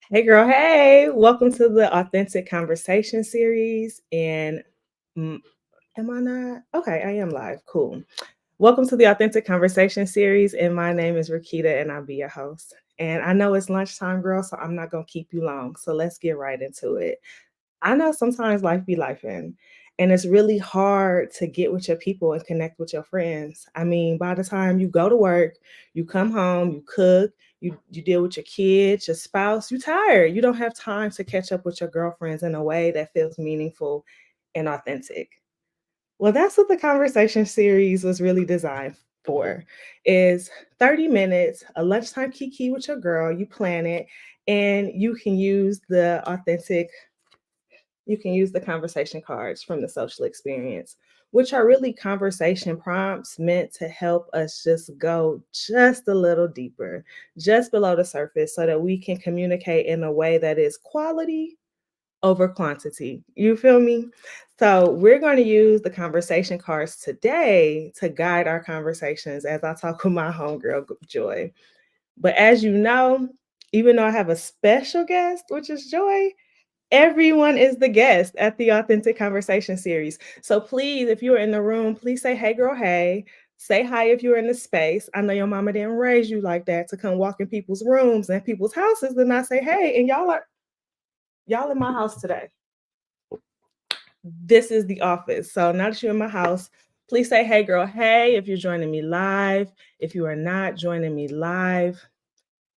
Hey girl, hey, welcome to the Authentic Conversation series. And mm, am I not? Okay, I am live. Cool. Welcome to the Authentic Conversation series. And my name is Rakita, and I'll be your host. And I know it's lunchtime, girl, so I'm not going to keep you long. So let's get right into it. I know sometimes life be lifing, and it's really hard to get with your people and connect with your friends. I mean, by the time you go to work, you come home, you cook, you deal with your kids, your spouse, you tired. You don't have time to catch up with your girlfriends in a way that feels meaningful and authentic. Well, that's what the conversation series was really designed for. Is 30 minutes, a lunchtime kiki with your girl, you plan it, and you can use the conversation cards from the social experience, which are really conversation prompts meant to help us just go just a little deeper, just below the surface, so that we can communicate in a way that is quality over quantity. You feel me? So, we're going to use the conversation cards today to guide our conversations as I talk with my homegirl, Joy. But as you know, even though I have a special guest, which is Joy, everyone is the guest at the Authentic Conversation series. So please, if you're in the room, please say, hey, girl, hey. Say hi if you're in the space. I know your mama didn't raise you like that to come walk in people's rooms and people's houses and not say, hey, and y'all in my house today. This is the office. So now that you're in my house, please say, hey, girl, hey, if you're joining me live. If you are not joining me live,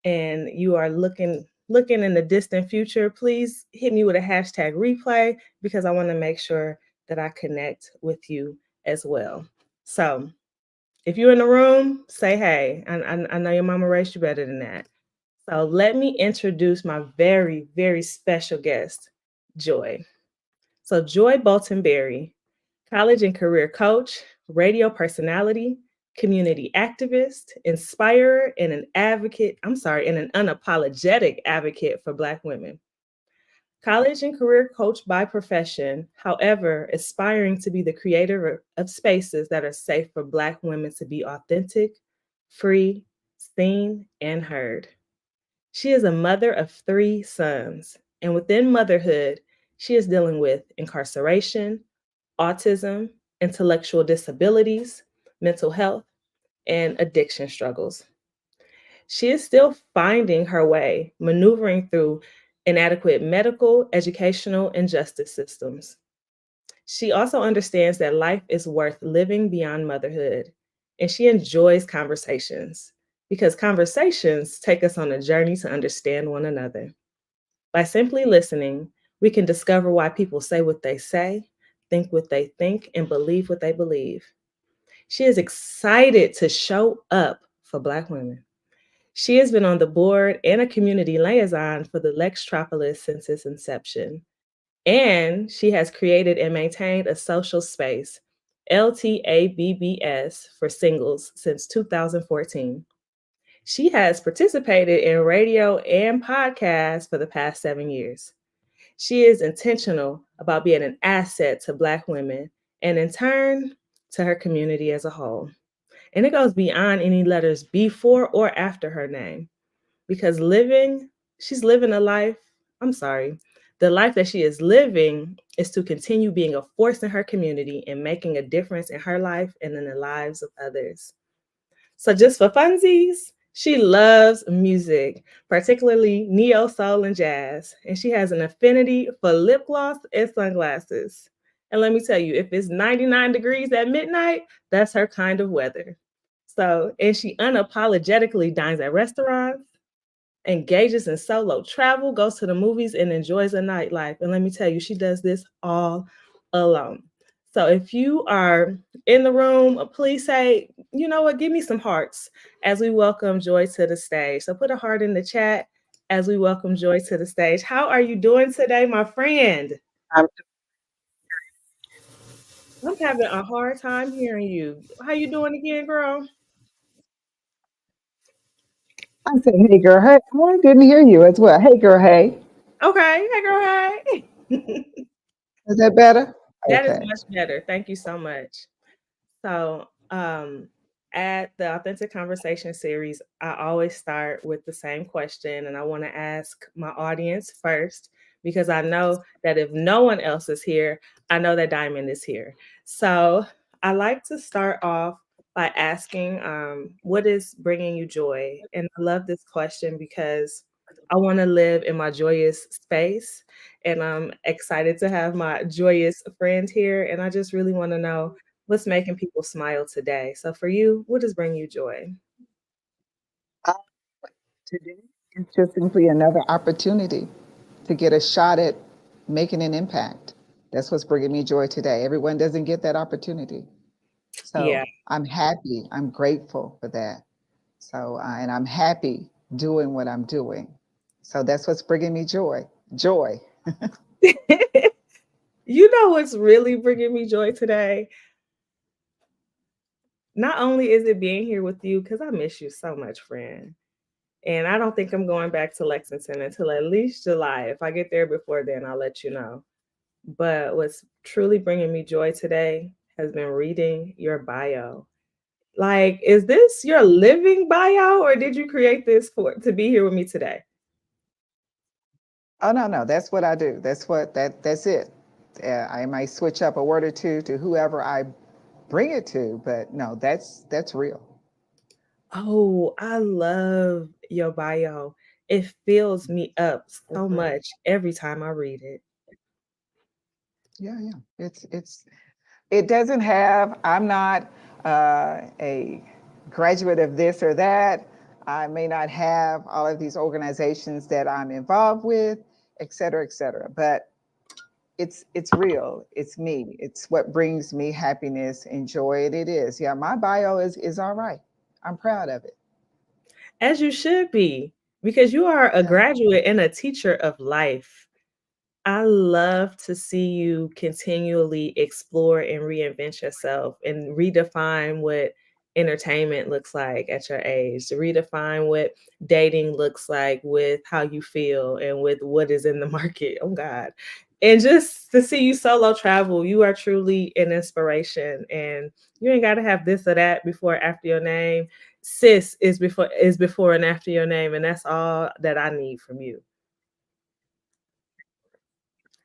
and you are looking in the distant future, please hit me with a hashtag replay because I want to make sure that I connect with you as well. So if you're in the room, say hey. I know your mama raised you better than that. So let me introduce my very, very special guest, Joy. So Joy Bolton-Berry, college and career coach, radio personality, community activist, inspirer, and and an unapologetic advocate for Black women. College and career coach by profession, however, aspiring to be the creator of spaces that are safe for Black women to be authentic, free, seen, and heard. She is a mother of three sons, and within motherhood, she is dealing with incarceration, autism, intellectual disabilities, mental health, and addiction struggles. She is still finding her way, maneuvering through inadequate medical, educational, and justice systems. She also understands that life is worth living beyond motherhood, and she enjoys conversations because conversations take us on a journey to understand one another. By simply listening, we can discover why people say what they say, think what they think, and believe what they believe. She is excited to show up for Black women. She has been on the board and a community liaison for the Lextropolis since its inception. And she has created and maintained a social space, LTABBS, for singles since 2014. She has participated in radio and podcasts for the past 7 years. She is intentional about being an asset to Black women and, in turn, to her community as a whole. And it goes beyond any letters before or after her name because she's living a life. I'm sorry. The life that she is living is to continue being a force in her community and making a difference in her life and in the lives of others. So, just for funsies, she loves music, particularly neo soul and jazz, and she has an affinity for lip gloss and sunglasses. And let me tell you, if it's 99 degrees at midnight, that's her kind of weather. So, and she unapologetically dines at restaurants, engages in solo travel, goes to the movies, and enjoys a nightlife. And let me tell you, she does this all alone. So if you are in the room, please say, you know what, give me some hearts as we welcome Joy to the stage. So put a heart in the chat as we welcome Joy to the stage. How are you doing today, my friend? I'm, I'm having a hard time hearing you. How you doing again, girl? I said, hey girl, hey. Well, I didn't hear you as well. Hey girl, hey. Okay, hey girl, hey. Is that better? That is Okay. much better. Thank you so much. So, At the Authentic Conversation series, I always start with the same question, and I want to ask my audience first because I know that if no one else is here, I know that Diamond is here. So I like to start off by asking, what is bringing you joy? And I love this question because I want to live in my joyous space, and I'm excited to have my joyous friend here. And I just really want to know what's making people smile today. So for you, what does bring you joy? Uh, Today is just simply another opportunity to get a shot at making an impact. That's what's bringing me joy today. Everyone doesn't get that opportunity. Yeah. So I'm happy. I'm grateful for that. So, and I'm happy doing what I'm doing. So that's what's bringing me joy. Joy. You know what's really bringing me joy today? Not only is it being here with you, because I miss you so much, friend. And I don't think I'm going back to Lexington until at least July. If I get there before then, I'll let you know. But what's truly bringing me joy today has been reading your bio. Like, is this your living bio, or did you create this for to be here with me today? Oh no, no, that's what I do. That's it. I might switch up a word or two to whoever I bring it to, but no, that's real. Oh, I love your bio. It fills me up so much every time I read it. Yeah, yeah. It doesn't have. I'm not a graduate of this or that. I may not have all of these organizations that I'm involved with, et cetera, et cetera. But it's real. It's me. It's what brings me happiness and joy. And it is. Yeah, my bio is all right. I'm proud of it. As you should be, because you are a Yeah. graduate and a teacher of life. I love to see you continually explore and reinvent yourself and redefine what entertainment looks like at your age, to redefine what dating looks like with how you feel and with what is in the market. Oh God. And just to see you solo travel, you are truly an inspiration. And you ain't gotta have this or that before or after your name. Sis is before and after your name. And that's all that I need from you.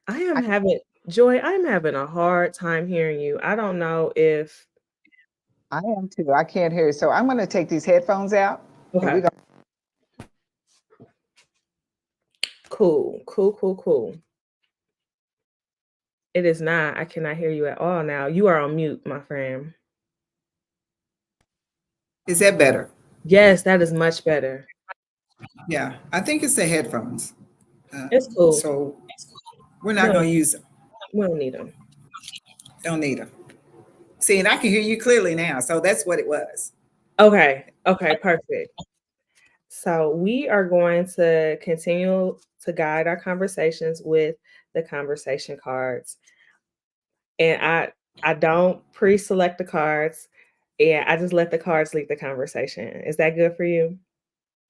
I am I, having Joy, I'm having a hard time hearing you. I don't know if I am too. I can't hear you. So I'm going to take these headphones out and okay, we're going cool, cool, cool, cool. It is not. I cannot hear you at all now. You are on mute, my friend. Is that better? Yes, that is much better. Yeah, I think it's the headphones. It's cool. So we're We not don't, going to use them. we don't need them. Don't need them. See, and I can hear you clearly now. So that's what it was. Okay. Okay, perfect. So we are going to continue to guide our conversations with the conversation cards. And I don't pre-select the cards. Yeah, I just let the cards lead the conversation. Is that good for you?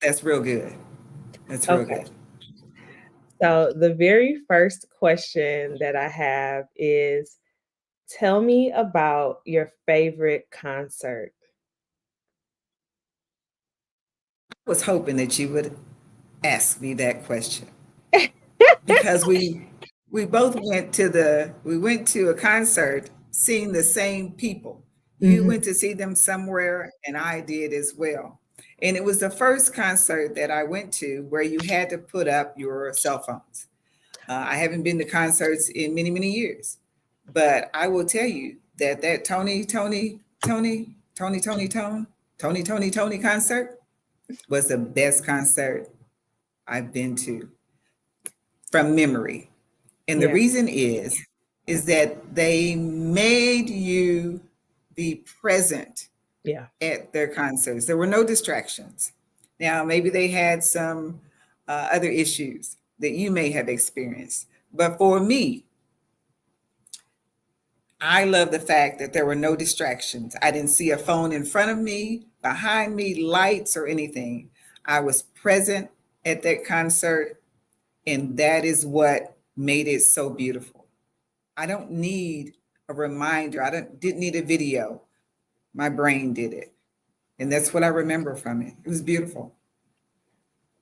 That's real good. That's real Okay. good. So the very first question that I have is, tell me about your favorite concert. I was hoping that you would ask me that question because we both went to a concert seeing the same people. You Mhm. went to see them somewhere and I did as well. And it was the first concert that I went to where you had to put up your cell phones. I haven't been to concerts in many, many years, but I will tell you that Tony concert was the best concert I've been to from memory. And the Yeah, reason is that they made you be present yeah. at their concerts. There were no distractions. Now, maybe they had some other issues that you may have experienced, but for me, I love the fact that there were no distractions. I didn't see a phone in front of me, behind me, lights or anything. I was present at that concert, and that is what made it so beautiful. I don't need a reminder. I didn't need a video. My brain did it. And that's what I remember from it. It was beautiful.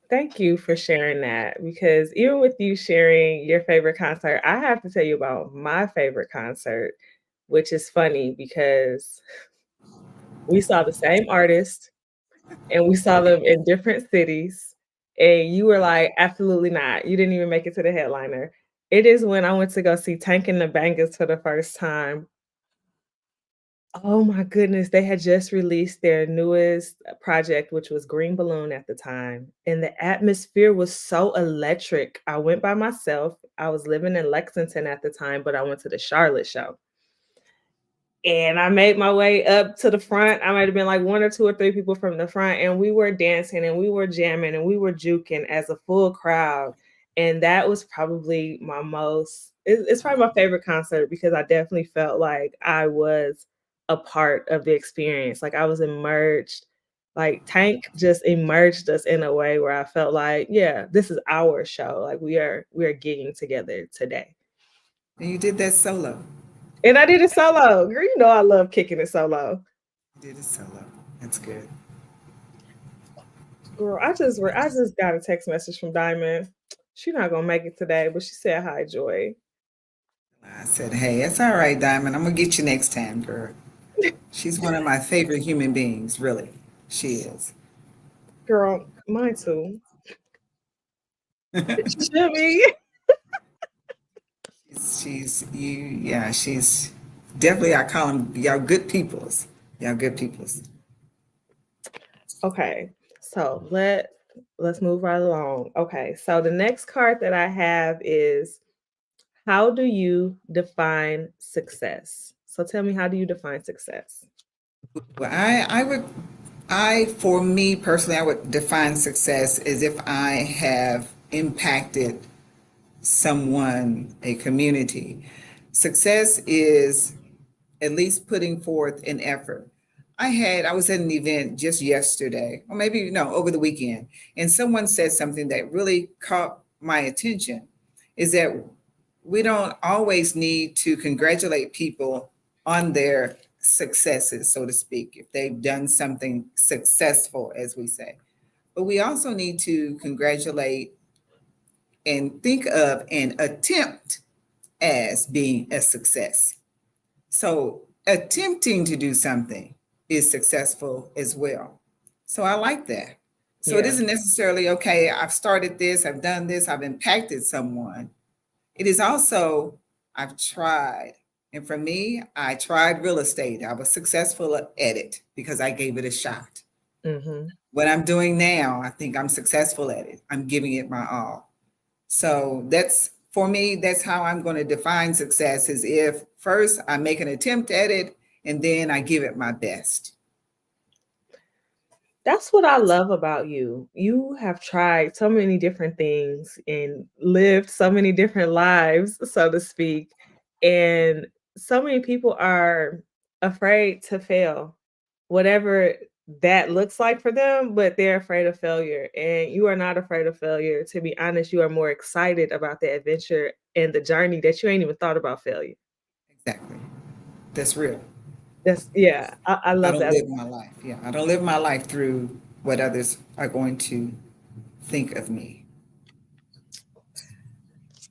Thank you for sharing that because even with you sharing your favorite concert, I have to tell you about my favorite concert, which is funny because we saw the same artist and we saw them in different cities. And you were like, absolutely not. You didn't even make it to the headliner. It is when I went to go see Tank and the Bangers for the first time. Oh my goodness, they had just released their newest project, which was Green Balloon at the time, and the atmosphere was so electric. I went by myself. I was living in Lexington at the time, but I went to the Charlotte show. And I made my way up to the front. I might have been like 1 or 2 or 3 people from the front, and we were dancing and we were jamming and we were juking as a full crowd. And that was probably my it's probably my favorite concert because I definitely felt like I was a part of the experience. Like I was immersed. Like Tank just immersed us in a way where I felt like, yeah, this is our show. Like we are gigging together today. And you did that solo. And I did it solo. Girl, you know I love kicking it solo. You did it solo. That's good. Girl, I just got a text message from Diamond. She not gonna make it today, but she said hi, Joy. I said, hey, it's all right, Diamond. I'm gonna get you next time, girl. She's one of my favorite human beings, really. She is. Girl, mine too. Jimmy. She's you, yeah, she's definitely, I call them y'all good peoples. Y'all good peoples. Okay, so let's move right along. Okay, so the next card that I have is how do you define success? So tell me, how do you define success? Well, for me personally, I would define success as if I have impacted someone, a community. Success is at least putting forth an effort. I was at an event just yesterday, or maybe no, over the weekend, and someone said something that really caught my attention is that we don't always need to congratulate people on their successes, so to speak, if they've done something successful, as we say. But we also need to congratulate and think of an attempt as being a success. So attempting to do something is successful as well. So I like that. So it Yeah. isn't necessarily, okay, I've started this, I've done this, I've impacted someone. It is also, I've tried. And for me, I tried real estate. I was successful at it because I gave it a shot. Mm-hmm. What I'm doing now, I think I'm successful at it. I'm giving it my all. So that's for me, that's how I'm going to define success is if first I make an attempt at it and then I give it my best. That's what I love about you. You have tried so many different things and lived so many different lives, so to speak. And so many people are afraid to fail, whatever that looks like for them, but they're afraid of failure. And you are not afraid of failure. To be honest, you are more excited about the adventure and the journey that you ain't even thought about failure. Exactly. That's real. Yeah, I I love don't that. live my life. Yeah. I don't live my life through what others are going to think of me.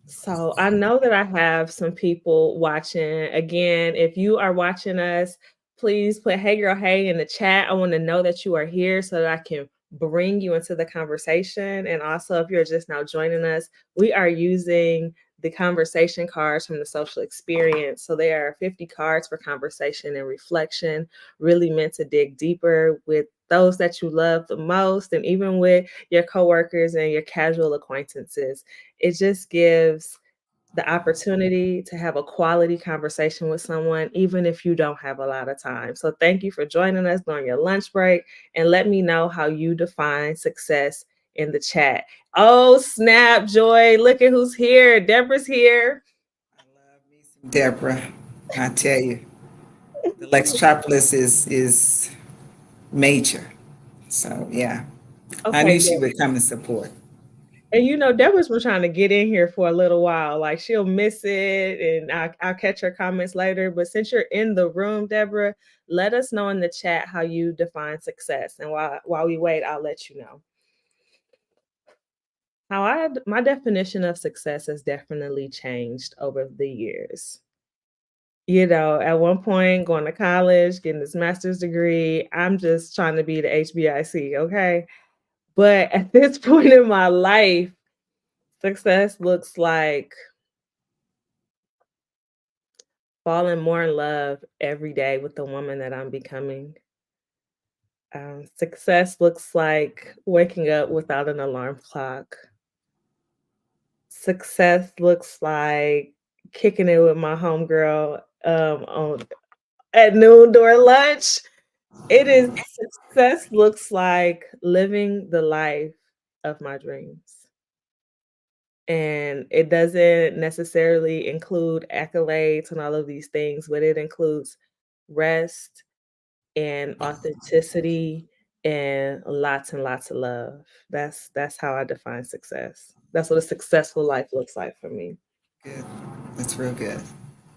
So I know that I have some people watching. Again, if you are watching us, please put "Hey Girl, Hey" in the chat. I want to know that you are here so that I can bring you into the conversation. And also, if you're just now joining us, we are using the conversation cards from the social experience. So there are 50 cards for conversation and reflection, really meant to dig deeper with those that you love the most, and even with your coworkers and your casual acquaintances. It just gives the opportunity to have a quality conversation with someone, even if you don't have a lot of time. So thank you for joining us during your lunch break, and let me know how you define success in the chat. Oh, snap, Joy. Look at who's here. Deborah's here. I love me some Deborah. I tell you, the Lextropolis is major. So yeah, I Okay, knew she would come and support. And you know, Deborah's been trying to get in here for a little while. Like she'll miss it, and I'll catch her comments later. But since you're in the room, Deborah, let us know in the chat how you define success. And while we wait, I'll let you know. My definition of success has definitely changed over the years. You know, at one point, going to college, getting this master's degree, I'm just trying to be the HBIC, okay? But at this point in my life, success looks like falling more in love every day with the woman that I'm becoming. Success looks like waking up without an alarm clock. Success looks like kicking it with my homegirl on at noon during lunch. It is success looks like living the life of my dreams. And it doesn't necessarily include accolades and all of these things, but it includes rest and authenticity and lots of love. That's how I define success. That's what a successful life looks like for me. Good. That's real good.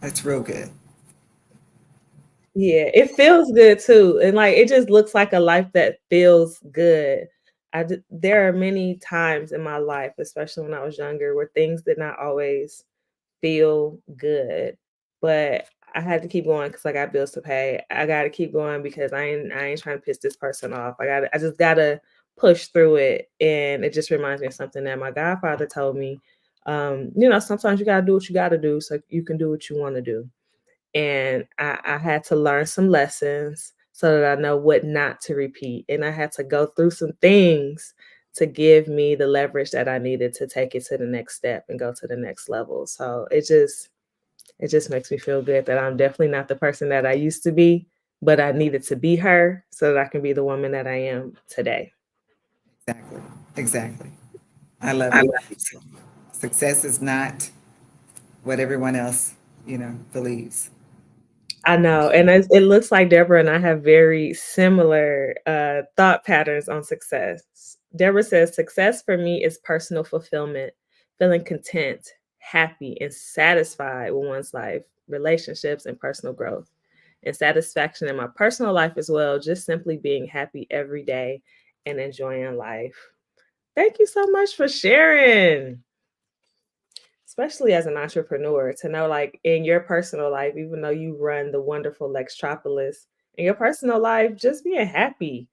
That's real good. Yeah, it feels good too. And like it just looks like a life that feels good. There are many times in my life, especially when I was younger, where things did not always feel good. But I had to keep going because I got bills to pay. I gotta keep going because I ain't trying to piss this person off. I just gotta push through it. And it just reminds me of something that my godfather told me. You know, sometimes you gotta do what you gotta do so you can do what you want to do. And I had to learn some lessons so that I know what not to repeat. And I had to go through some things to give me the leverage that I needed to take it to the next step and go to the next level. So it just makes me feel good that I'm definitely not the person that I used to be, but I needed to be her so that I can be the woman that I am today. Exactly. Exactly. I love it. Success is not what everyone else, believes. I know, and it looks like Deborah and I have very similar thought patterns on success. Deborah says, success for me is personal fulfillment, feeling content, happy, and satisfied with one's life, relationships, and personal growth, and satisfaction in my personal life as well, just simply being happy every day and enjoying life. Thank you so much for sharing, especially as an entrepreneur, to know like in your personal life, even though you run the wonderful Lextropolis, in your personal life, just being happy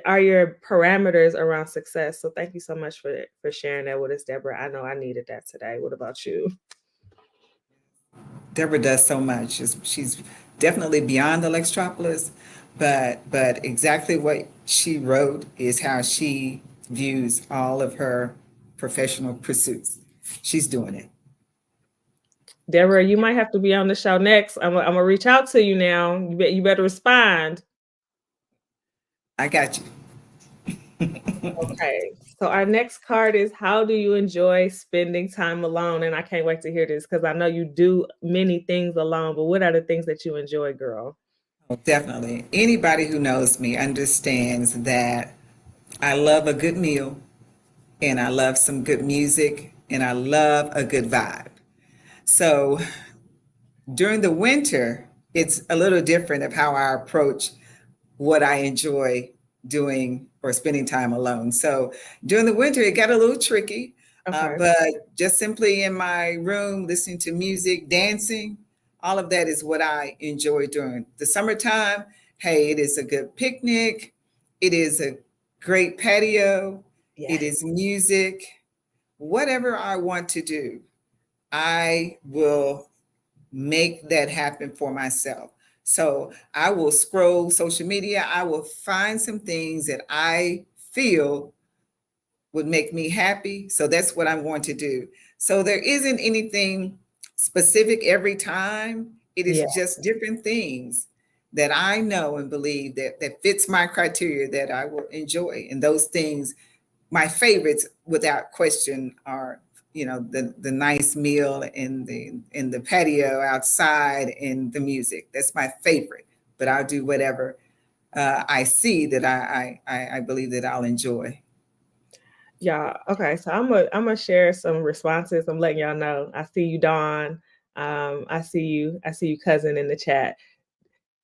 are your parameters around success. So thank you so much for sharing that with us, Deborah. I know I needed that today. What about you? Deborah does so much. She's definitely beyond the Lextropolis, but exactly what she wrote is how she views all of her professional pursuits. She's doing it. Deborah, you might have to be on the show next. I'm gonna reach out to you now. You better respond. I got you. Okay. So our next card is, how do you enjoy spending time alone? And I can't wait to hear this because I know you do many things alone, but what are the things that you enjoy, girl? Oh, definitely. Anybody who knows me understands that I love a good meal and I love some good music and I love a good vibe. So during the winter, it's a little different of how I approach what I enjoy doing or spending time alone. So during the winter, it got a little tricky, Okay. but just simply in my room, listening to music, dancing, all of that is what I enjoy during the summertime. Hey, it is a good picnic. It is a great patio. It Yes. is music. Whatever I want to do, I will make that happen for myself. So I will scroll social media. I will find some things that I feel would make me happy. So that's what I'm going to do. So there isn't anything specific every time. It Yeah. is just different things that I know and believe that fits my criteria that I will enjoy. And those things, my favorites without question, are the nice meal in the patio outside and the music. That's my favorite. But I'll do whatever I see that I believe that I'll enjoy. Yeah. Okay. So I'm gonna share some responses. I'm letting y'all know. I see you, Dawn. I see you. I see you, cousin, in the chat.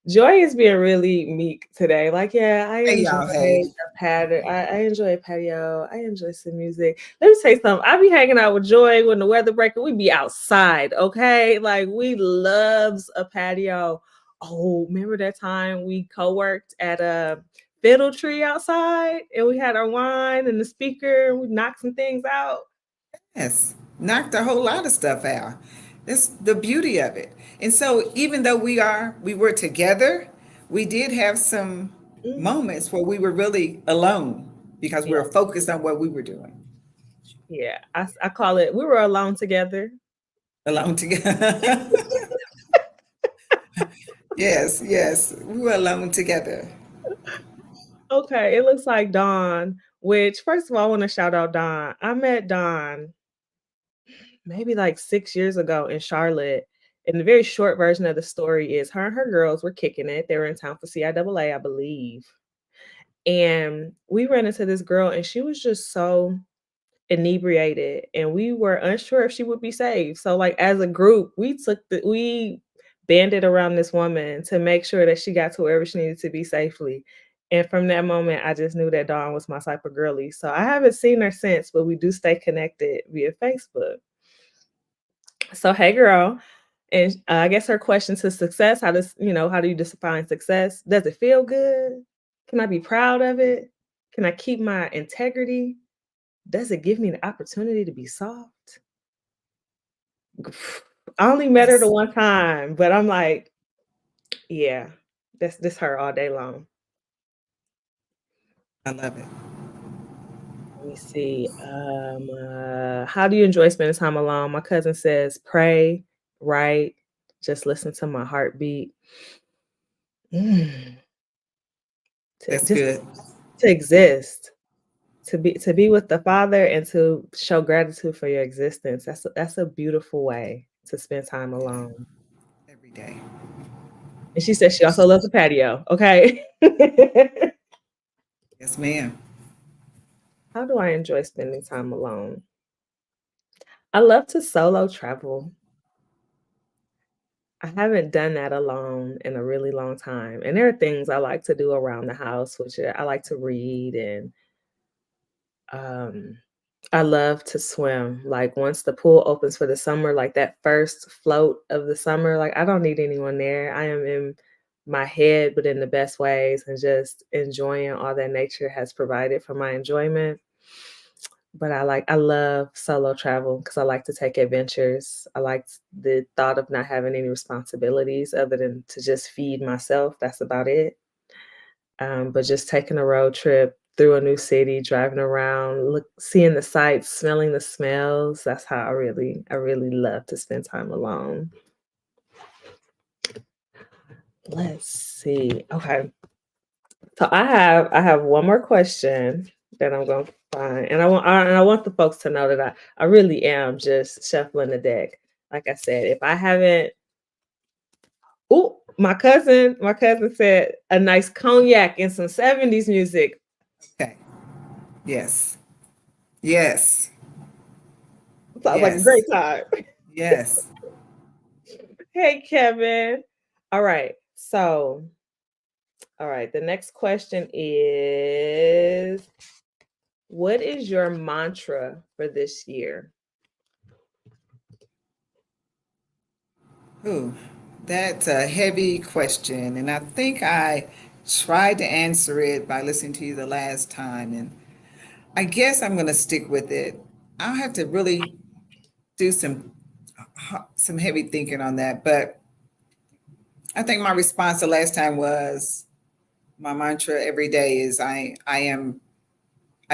Joy is being really meek today. Like, yeah, I Hey, enjoy y'all. Hey. a patio. I enjoy a patio. I enjoy some music. Let me say something. I be hanging out with Joy when the weather breaking. We be outside, okay? Like, we loves a patio. Oh, remember that time we co-worked at a fiddle tree outside and we had our wine and the speaker and we knocked some things out? Yes, knocked a whole lot of stuff out. That's the beauty of it. And so even though we were together, we did have some Mm, moments where we were really alone because we yeah, were focused on what we were doing. yeah. I call it, we were alone together. Alone together. Yes, yes. We were alone together. Okay, it looks like Dawn, which first of all, I want to shout out Dawn. I met Dawn maybe like 6 years ago in Charlotte. And the very short version of the story is her and her girls were kicking it. They were in town for CIAA, I believe. And we ran into this girl, and she was just so inebriated, and we were unsure if she would be saved. So, like, as a group, we banded around this woman to make sure that she got to wherever she needed to be safely. And from that moment, I just knew that Dawn was my type of girly. So I haven't seen her since, but we do stay connected via Facebook. So hey, girl, and I guess her question to success: how do you define success? Does it feel good? Can I be proud of it? Can I keep my integrity? Does it give me the opportunity to be soft? I only met her the Yes, one time, but I'm like, yeah, that's this her all day long. I love it. Let me see. How do you enjoy spending time alone? My cousin says, pray, write, just listen to my heartbeat. Mm, to That's just good. to exist, to be with the Father and to show gratitude for your existence. That's a beautiful way to spend time Yes, alone. every day. And she says she also loves the patio. Okay. Yes, ma'am. How do I enjoy spending time alone? I love to solo travel. I haven't done that alone in a really long time. And there are things I like to do around the house, which I like to read and um I love to swim. Like once the pool opens for the summer, like that first float of the summer, like I don't need anyone there. I am in my head, but in the best ways and just enjoying all that nature has provided for my enjoyment. But I love solo travel because I like to take adventures. I like the thought of not having any responsibilities other than to just feed myself. That's about it. But just taking a road trip through a new city, driving around, seeing the sights, smelling the smells. That's how I really love to spend time alone. Let's see. Okay. So I have one more question that I'm gonna find, and I want the folks to know that I really am just shuffling the deck. Like I said, if I haven't, oh, my cousin said a nice cognac and some '70s music. Okay. Yes. Yes. Sounds like a great Yes. time. Yes. Hey, Kevin. All right. So, all right. The next question is, what is your mantra for this year? Ooh, that's a heavy question. And I think I tried to answer it by listening to you the last time. And I guess I'm going to stick with it. I'll have to really do some heavy thinking on that. But I think my response the last time was my mantra every day is I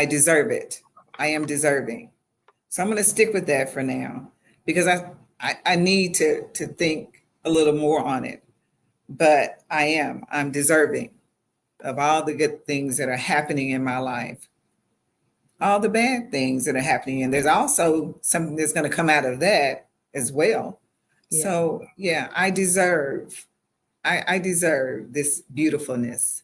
deserve it. I am deserving. So I'm going to stick with that for now because I need to think a little more on it. But I'm deserving of all the good things that are happening in my life, all the bad things that are happening. And there's also something that's going to come out of that as well. Yeah. So, yeah, I deserve this beautifulness.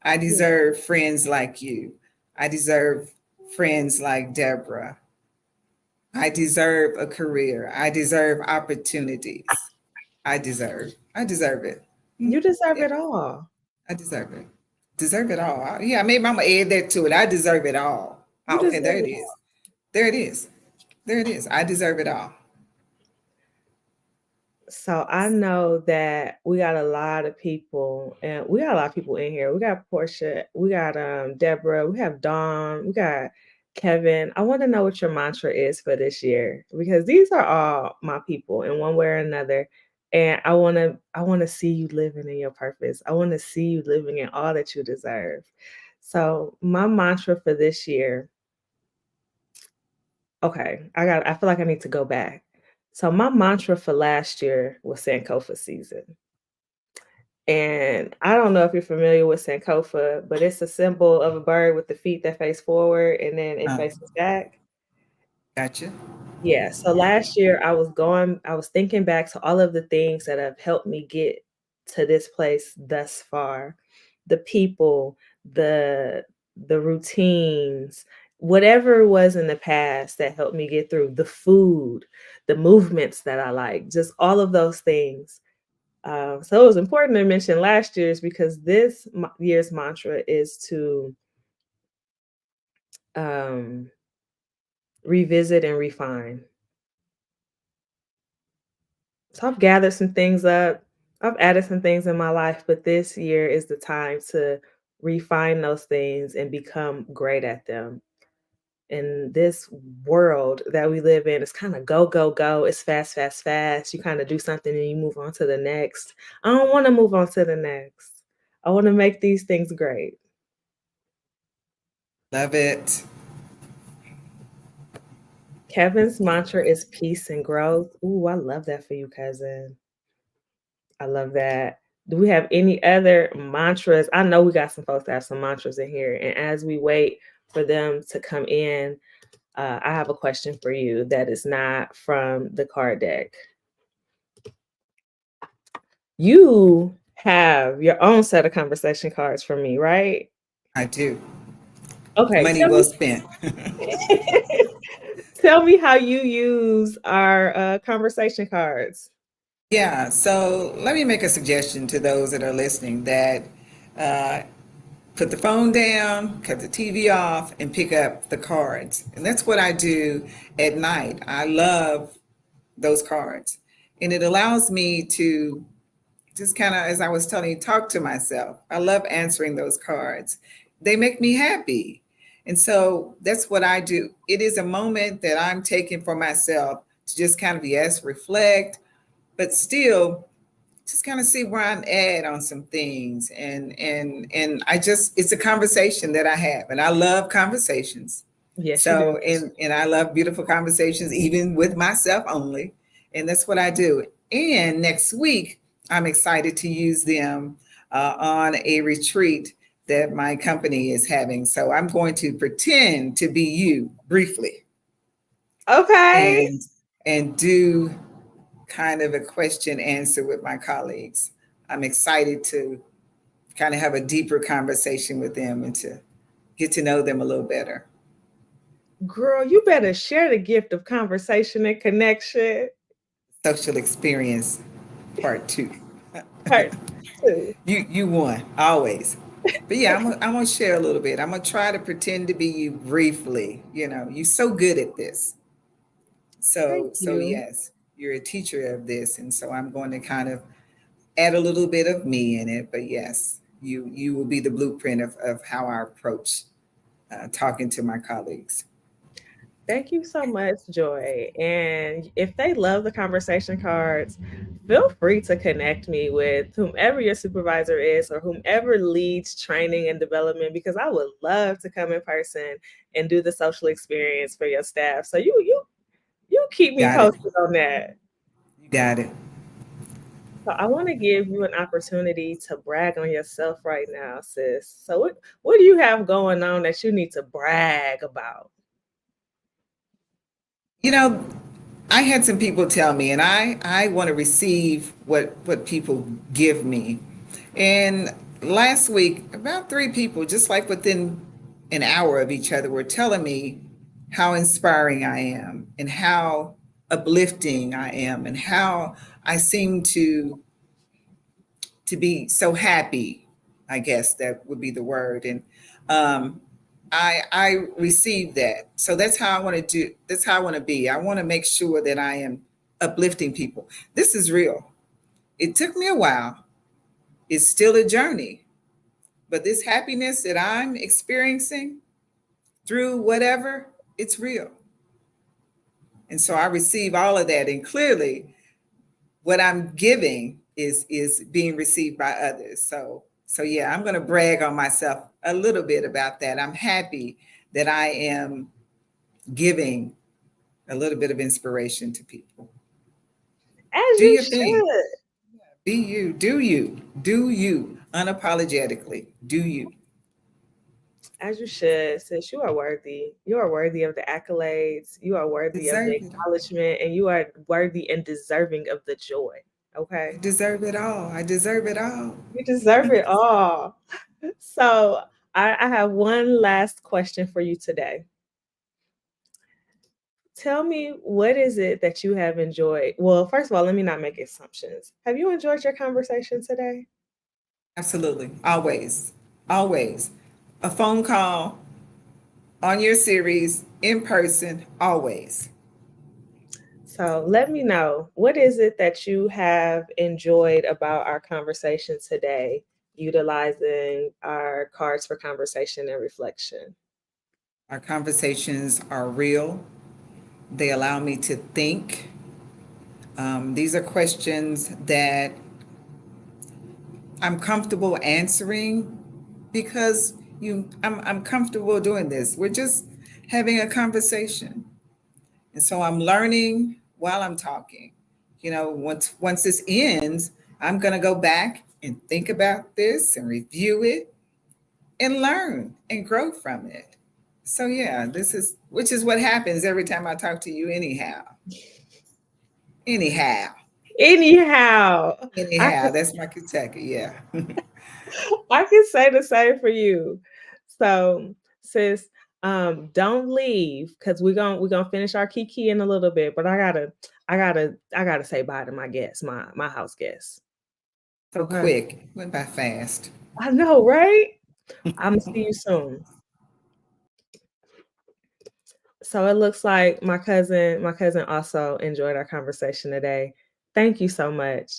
I Yeah. deserve friends like you. I deserve friends like Deborah. I deserve a career. I deserve opportunities. I deserve it. You deserve Yeah, it all. I deserve it. Deserve it all. Yeah, maybe I'm gonna add that to it. I deserve it all. You Okay, deserve there it it is. all. There it is. There it is. I deserve it all. So I know that we got a lot of people, and we got a lot of people in here. We got Portia, we got Deborah, we have Dawn, we got Kevin. I want to know what your mantra is for this year because these are all my people in one way or another. And I want to see you living in your purpose. I want to see you living in all that you deserve. So my mantra for this year, okay, I feel like I need to go back. So my mantra for last year was Sankofa season. And I don't know if you're familiar with Sankofa, but it's a symbol of a bird with the feet that face forward and then it Uh, faces back. gotcha. Yeah. So last year I was thinking back to all of the things that have helped me get to this place thus far. The people, the routines, whatever it was in the past that helped me get through, the food, the movements that I like, just all of those things. So it was important to mention last year's because this year's mantra is to um, revisit and refine. So I've gathered some things up. I've added some things in my life, but this year is the time to refine those things and become great at them. In this world that we live in, it's kind of go, go, go. It's fast, fast, fast. You kind of do something and you move on to the next. I don't want to move on to the next. I want to make these things great. Love it. Kevin's mantra is peace and growth. Ooh, I love that for you, cousin. I love that. Do we have any other mantras? I know we got some folks that have some mantras in here. And as we wait for them to come in, I have a question for you that is not from the card deck. You have your own set of conversation cards for me, right? I do. Okay, Money well spent. tell me how you use our conversation cards. Yeah, so let me make a suggestion to those that are listening that uh, put the phone down, cut the TV off, and pick up the cards. And that's what I do at night. I love those cards. And it allows me to just kind of, as I was telling you, talk to myself. I love answering those cards. They make me happy. And so that's what I do. It is a moment that I'm taking for myself to just kind of, yes, reflect, but still just kind of see where I'm at on some things. And I just, it's a conversation that I have. And I love conversations. Yes, you do. So, and I love beautiful conversations, even with myself only. And that's what I do. And next week, I'm excited to use them on a retreat that my company is having. So I'm going to pretend to be you briefly Okay. and do kind of a question answer with my colleagues. I'm excited to kind of have a deeper conversation with them and to get to know them a little better. Girl, you better share the gift of conversation and connection. Social experience part two. Part two. You won always. But yeah, I'm gonna share a little bit. I'm gonna try to pretend to be you briefly. You know, you're so good at this. Thank So you. yes, you're a teacher of this, and so I'm going to kind of add a little bit of me in it. But yes, you will be the blueprint of how I approach talking to my colleagues. Thank you so much, Joy. And if they love the conversation cards, feel free to connect me with whomever your supervisor is or whomever leads training and development because I would love to come in person and do the social experience for your staff. So you keep me Got it. posted on that. You got it. So I want to give you an opportunity to brag on yourself right now, sis. So what do you have going on that you need to brag about? You know, I had some people tell me, and I want to receive what people give me. And last week, about three people, just like within an hour of each other were telling me how inspiring I am and how uplifting I am and how I seem to be so happy. I guess that would be the word. And um, I received that. So that's how I want to do. That's how I want to be. I want to make sure that I am uplifting people. This is real. It took me a while. It's still a journey, but this happiness that I'm experiencing through whatever, it's real. And so I receive all of that. And clearly what I'm giving is being received by others. So yeah, I'm gonna brag on myself a little bit about that. I'm happy that I am giving a little bit of inspiration to people. As Do you your thing. should. Be you. Do you. Do you. Unapologetically. Do you. As you should, sis. You are worthy. You are worthy of the accolades. You are worthy of the Deserve it all. acknowledgement, and you are worthy and deserving of the joy. I Okay? deserve it all. I deserve it all. You deserve it all. So, I have one last question for you today. Tell me, what is it that you have enjoyed? Well, first of all, let me not make assumptions. Have you enjoyed your conversation today? Absolutely. Always. Always. A phone call on your series in person, always. So let me know, what is it that you have enjoyed about our conversation today, utilizing our cards for conversation and reflection? Our conversations are real, they allow me to think. These are questions that I'm comfortable answering because I'm comfortable doing this. We're just having a conversation. And so I'm learning while I'm talking. Once this ends, I'm going to go back and think about this and review it and learn and grow from it. So yeah, this is which is what happens every time I talk to you anyhow. Anyhow. Anyhow, I Anyhow, that's my Kentucky, yeah. I can say the same for you. So, sis, don't leave because we're gonna finish our kiki in a little bit. But I gotta say bye to my guests, my house guests. So Okay, quick, went by fast. I know, right? I'm gonna see you soon. So it looks like my cousin also enjoyed our conversation today. Thank you so much.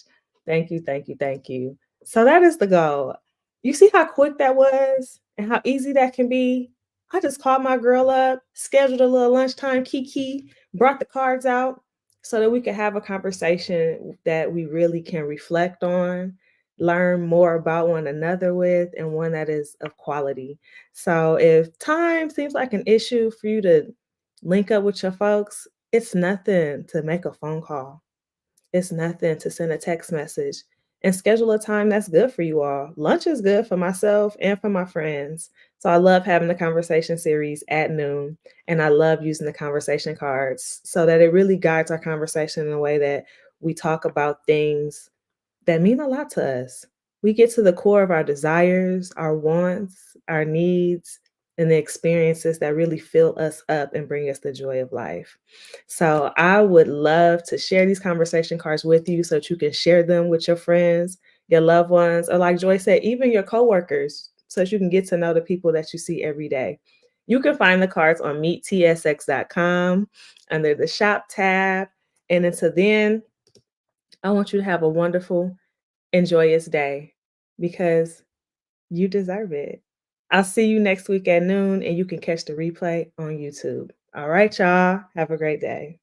Thank you, thank you, thank you. So that is the goal. You see how quick that was and how easy that can be? I just called my girl up, scheduled a little lunchtime kiki, brought the cards out so that we could have a conversation that we really can reflect on, learn more about one another with, and one that is of quality. So if time seems like an issue for you to link up with your folks, it's nothing to make a phone call. It's nothing to send a text message and schedule a time that's good for you all. Lunch is good for myself and for my friends. So I love having the conversation series at noon, and I love using the conversation cards so that it really guides our conversation in a way that we talk about things that mean a lot to us. We get to the core of our desires, our wants, our needs, and the experiences that really fill us up and bring us the joy of life. So I would love to share these conversation cards with you so that you can share them with your friends, your loved ones, or like Joy said, even your coworkers, so that you can get to know the people that you see every day. You can find the cards on meettsx.com under the shop tab. And until then, I want you to have a wonderful and joyous day because you deserve it. I'll see you next week at noon, and you can catch the replay on YouTube. All right, y'all. Have a great day.